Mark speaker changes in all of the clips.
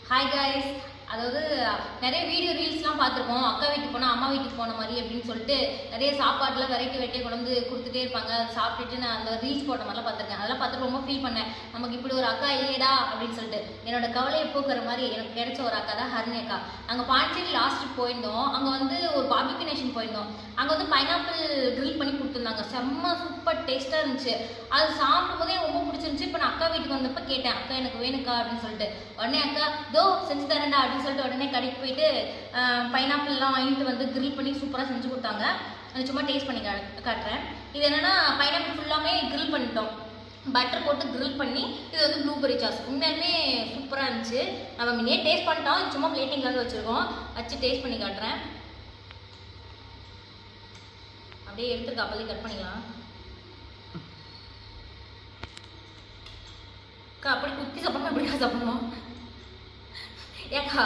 Speaker 1: Hi guys. அதாவது நிறைய video ரீல்ஸ்லாம் பார்த்துருப்போம். அக்கா வீட்டுக்கு போனால் அம்மா வீட்டுக்கு போன மாதிரி அப்படின்னு சொல்லிட்டு நிறைய சாப்பாட்டில் வெரைட்டி கொண்டு கொடுத்துட்டே இருப்பாங்க. அதை சாப்பிட்டுட்டு நான் அந்த ரீல்ஸ் போட்ட மாதிரிலாம் பார்த்துருக்கேன். அதெல்லாம் பார்த்துட்டு ரொம்ப ஃபீல் பண்ணேன். நமக்கு இப்படி ஒரு அக்கா இல்லையடா அப்படின்னு சொல்லிட்டு என்னோட கவலையை போக்குற மாதிரி எனக்கு கிடைச்ச ஒரு அக்கா தான் ஹரிணி அக்கா. அங்கே பாண்டிச்சேரி லாஸ்ட் போயிருந்தோம். அங்கே வந்து ஒரு பார்பிக்யூ நேஷன் போயிருந்தோம். அங்கே வந்து பைனாப்பிள் ட்ரில் பண்ணி கொடுத்துருந்தாங்க. செம்ம சூப்பர் டேஸ்ட்டாக இருந்துச்சு. அது சாப்பிடும் போதே ரொம்ப பிடிச்சிருந்துச்சு. இப்போ நான் அக்கா வீட்டுக்கு வந்தப்போ கேட்டேன், அக்கா எனக்கு வேணுக்கா அப்படின்னு சொல்லிட்டு. உடனே அக்கா தோ செஞ்சு தரேன்டா அப்படின்னு சொல்லிட்டு உடனே கடைக்கு போயிட்டு பைனாப்பிள்லாம் வாங்கிட்டு வந்து கிரில் பண்ணி சூப்பராக செஞ்சு கொடுத்தாங்க. அது சும்மா டேஸ்ட் பண்ணி காட்டுறேன். இது என்னன்னா பைனாப்பிள் ஃபுல்லாமே கிரில் பண்ணிட்டோம். பட்டர் போட்டு கிரில் பண்ணி இது வந்து ப்ளூபெரி சாஸ். உண்மையுமே சூப்பராக இருந்துச்சு. நம்ம முன்னே டேஸ்ட் பண்ணிட்டோம். சும்மா பிளேட்டிங்காக வச்சுருக்கோம். வச்சு டேஸ்ட் பண்ணி காட்டுறேன். அப்படியே எடுத்துருக்கா அப்போதே கட் பண்ணிக்கலாம். அப்படி குத்தி சாப்பிடணும், அப்படிக்கா சாப்பிடணும். ஏக்கா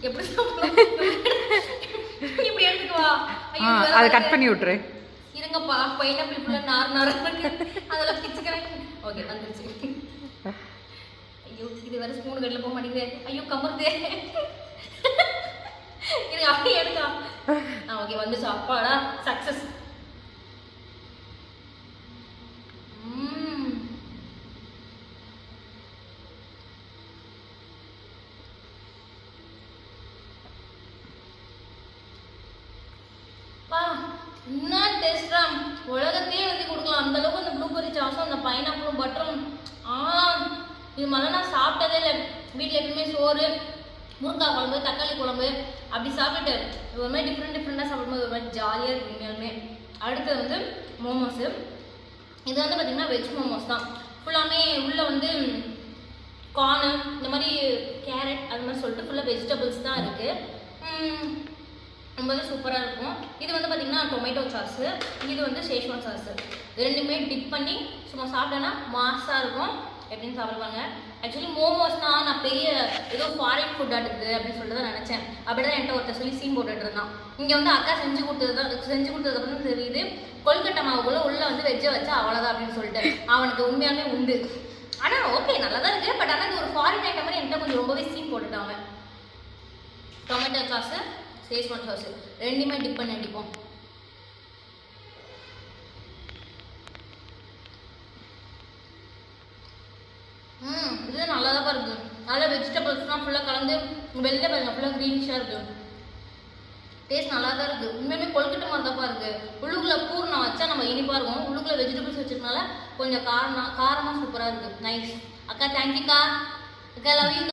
Speaker 1: எப்படி சாப்பிடணும்? இப்படி எடுத்துக்குவா.
Speaker 2: அதை கட் பண்ணி விட்டுரு.
Speaker 1: இருங்கப்பா, பைனாப்பிள் ஃபுல்லா நார் அதெல்லாம் பிச்சுக்கிறேன். ஓகே வந்துருச்சு. ஐயோ இது வேற ஸ்பூன் கட்டில போக மாட்டேங்குது. ஐயோ கமருதே. இது அப்படியே எடுக்கா. ஓகே வந்துச்சு. அப்பாடா சக்சஸ். என்ன டேஸ்டா, உலகத்தையே எழுதி கொடுக்கலாம் அந்த அளவுக்கு அந்த ப்ளூபெரி சாஸும் அந்த பைனாப்பிளும் பட்டரும். இது மாதிரி நான் சாப்பிட்டதே இல்லை. வீட்டில் எப்பவுமே சோறு, முருங்காய் குழம்பு, தக்காளி குழம்பு அப்படி சாப்பிட்டு ஒரு மாதிரி டிஃப்ரெண்டாக சாப்பிடும்போது ஒரு மாதிரி ஜாலியாக இருக்கு உண்மையாலுமே. அடுத்து வந்து மோமோஸு. இது வந்து பார்த்திங்கன்னா வெஜ் மோமோஸ் தான். ஃபுல்லாமே உள்ளே வந்து கார்னு இந்த மாதிரி கேரட் அது மாதிரி சொல்லிட்டு ஃபுல்லாக வெஜிடபிள்ஸ் தான் இருக்குது. ரொம்பவே சூப்பராக இருக்கும். இது வந்து பார்த்திங்கன்னா டொமேட்டோ சாஸு, இது வந்து ஷேஷ்வான் சாஸு. ரெண்டுமே டிப் பண்ணி சும்மா சாப்பிட்டேன்னா மாஸாக இருக்கும். எப்படின்னு சாப்பிடுவாங்க. ஆக்சுவலி மோமோஸ்னால் நான் பெரிய ஏதோ ஃபாரின் ஃபுட் ஆட்டுது அப்படின்னு சொல்லிட்டு தான் நினச்சேன். அப்படி தான் என்கிட்ட ஒருத்தர் சொல்லி சீன் போட்டுட்டு இருந்தான். இங்கே வந்து அக்கா செஞ்சு கொடுத்ததுக்கப்புறம் தெரியுது கொல்கட்டை மாவுக்குள்ளே உள்ளே வந்து வெஜ்ஜை வச்சா அவ்வளோதான் அப்படின்னு சொல்லிட்டு அவனுக்கு உண்மையாலுமே உண்டு. ஆனால் ஓகே நல்லா தான் இருக்குது. பட் ஆனால் இது ஒரு ஃபாரின் ஐட்டம் மாதிரி என்கிட்ட கொஞ்சம் ரொம்பவே சீன் போட்டுட்டாங்க. டொமேட்டோ சாஸு, ஷேஷ்வான் சாஸ் ரெண்டுமே டிப் பண்ணி அடிப்போம். இது நல்லா தான் இருக்கு. நல்லா வெஜிடபிள்ஸ்லாம் ஃபுல்லாக கலந்து வெளில பாருங்க ஃபுல்லாக க்ரீனிஷாக இருக்கு. டேஸ்ட் நல்லா தான் இருக்குது. உண்மையுமே கொல்கட்டை மாதிரி தான் இருக்குது. உள்ளுக்குள்ளே பூர்ணா வச்சா நம்ம இனிப்பாக இருக்கும். உள்ளுக்குள்ளே வெஜிடபிள்ஸ் வச்சிருக்கனால கொஞ்சம் காரமாக சூப்பராக இருக்குது. நைஸ் அக்கா. தேங்க்யூக்கா. அக்கா லவ் யூ.